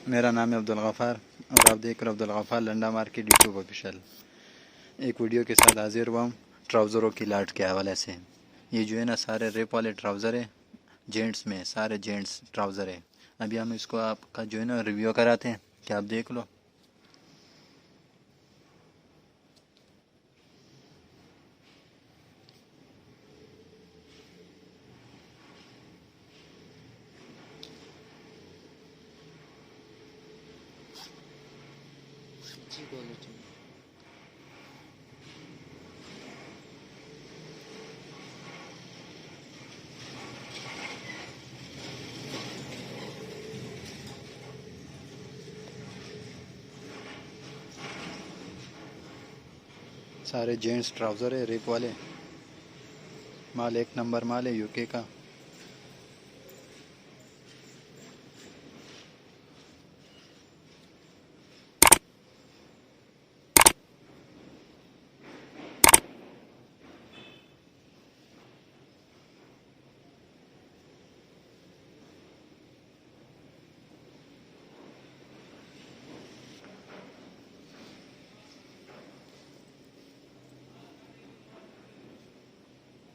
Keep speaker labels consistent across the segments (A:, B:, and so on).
A: मेरा नाम है अब्दुल गफ़ार और आप देख रहे हो Abdul Gaffar Landa market YouTube official. एक वीडियो के साथ हाजिर हुआ हूँ ट्राउज़रों की लाट के हवाले से। ये जो है ना सारे रेप वाले ट्राउज़र है, जेंट्स में सारे जेंट्स ट्राउज़र है। अभी हम इसको आपका जो है ना रिव्यू कराते हैं, क्या आप देख लो। सारे जेंट्स ट्राउज़र है रेप वाले, माल एक नंबर माल है यूके का।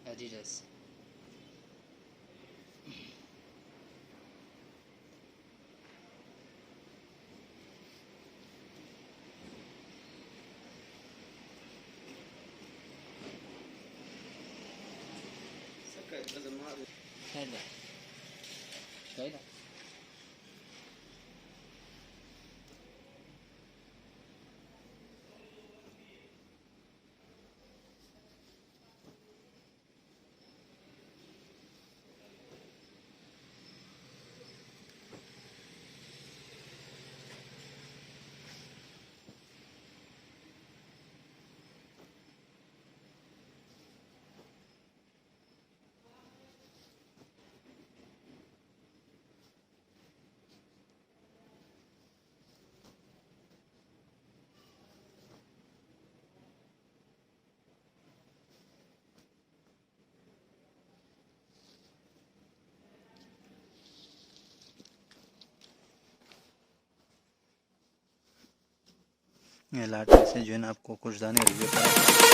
B: Adidas. Şöyle. Şöyle.
A: ये लाट में से जो है ना आपको कुछ दाने रिव्यू करा।